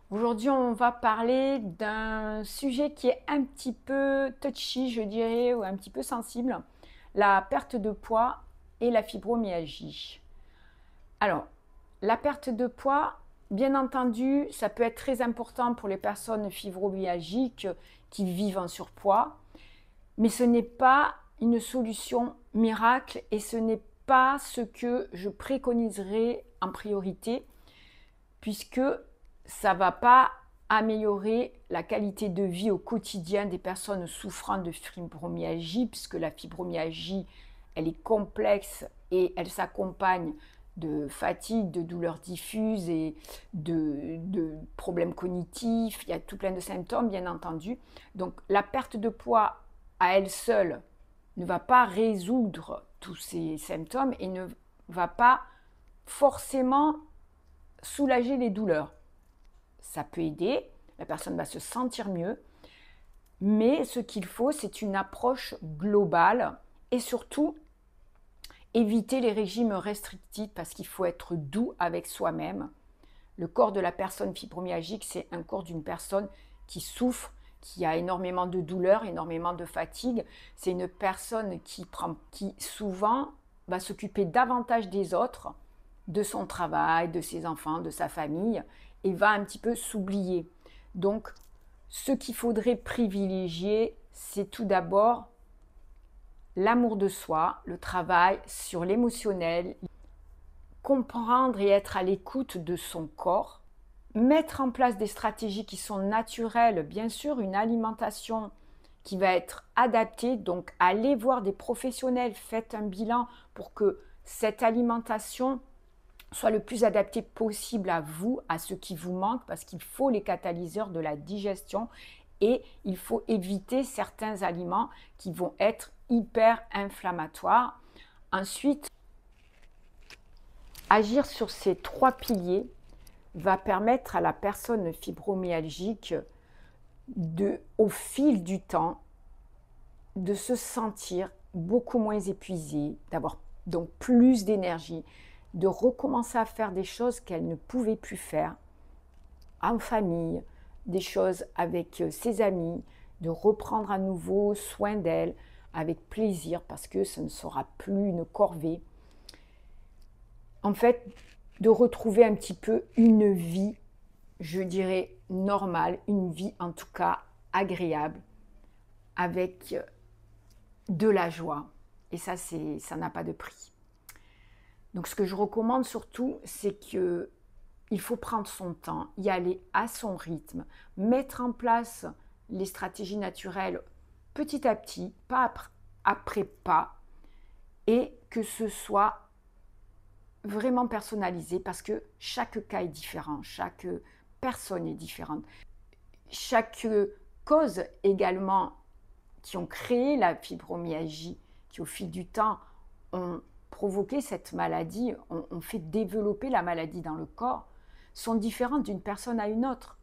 Aujourd'hui, on va parler d'un sujet qui est un petit peu touchy, je dirais, ou un petit peu sensible, la perte de poids et la fibromyalgie. Alors, la perte de poids, bien entendu, ça peut être très important pour les personnes fibromyalgiques qui vivent en surpoids, mais ce n'est pas une solution miracle et ce n'est pas ce que je préconiserais en priorité, puisque ça ne va pas améliorer la qualité de vie au quotidien des personnes souffrant de fibromyalgie, puisque la fibromyalgie, elle est complexe et elle s'accompagne de fatigue, de douleurs diffuses et de problèmes cognitifs. Il y a tout plein de symptômes, bien entendu. Donc la perte de poids à elle seule ne va pas résoudre tous ces symptômes et ne va pas forcément soulager les douleurs. Ça peut aider, la personne va se sentir mieux, mais ce qu'il faut, c'est une approche globale et surtout éviter les régimes restrictifs parce qu'il faut être doux avec soi-même. Le corps de la personne fibromyalgique, c'est un corps d'une personne qui souffre, qui a énormément de douleurs, énormément de fatigue. C'est une personne qui souvent va s'occuper davantage des autres, de son travail, de ses enfants, de sa famille, et va un petit peu s'oublier. Donc, ce qu'il faudrait privilégier, c'est tout d'abord l'amour de soi, le travail sur l'émotionnel, comprendre et être à l'écoute de son corps, mettre en place des stratégies qui sont naturelles, bien sûr, une alimentation qui va être adaptée, donc allez voir des professionnels, faites un bilan pour que cette alimentation soit le plus adapté possible à vous, à ce qui vous manque, parce qu'il faut les catalyseurs de la digestion et il faut éviter certains aliments qui vont être hyper inflammatoires. Ensuite, agir sur ces trois piliers va permettre à la personne fibromyalgique au fil du temps, de se sentir beaucoup moins épuisée, d'avoir donc plus d'énergie, de recommencer à faire des choses qu'elle ne pouvait plus faire en famille, des choses avec ses amis, de reprendre à nouveau soin d'elle avec plaisir parce que ce ne sera plus une corvée. En fait, de retrouver un petit peu une vie, je dirais, normale, une vie en tout cas agréable, avec de la joie. Et ça n'a pas de prix. Donc ce que je recommande surtout, c'est qu'il faut prendre son temps, y aller à son rythme, mettre en place les stratégies naturelles petit à petit, pas après pas, et que ce soit vraiment personnalisé parce que chaque cas est différent, chaque personne est différente. Chaque cause également qui ont créé la fibromyalgie, qui au fil du temps ont provoqué cette maladie, ont fait développer la maladie dans le corps, sont différentes d'une personne à une autre.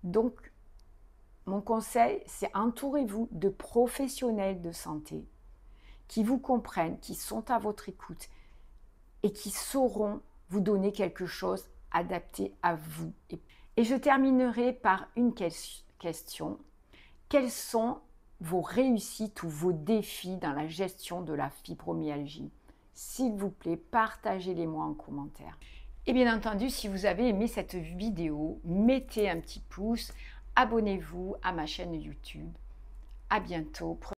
Donc, mon conseil, c'est entourez-vous de professionnels de santé qui vous comprennent, qui sont à votre écoute et qui sauront vous donner quelque chose adapté à vous. Et je terminerai par une question. Quelles sont vos réussites ou vos défis dans la gestion de la fibromyalgie? S'il vous plaît, partagez-les-moi en commentaire. Et bien entendu, si vous avez aimé cette vidéo, mettez un petit pouce, abonnez-vous à ma chaîne YouTube. À bientôt.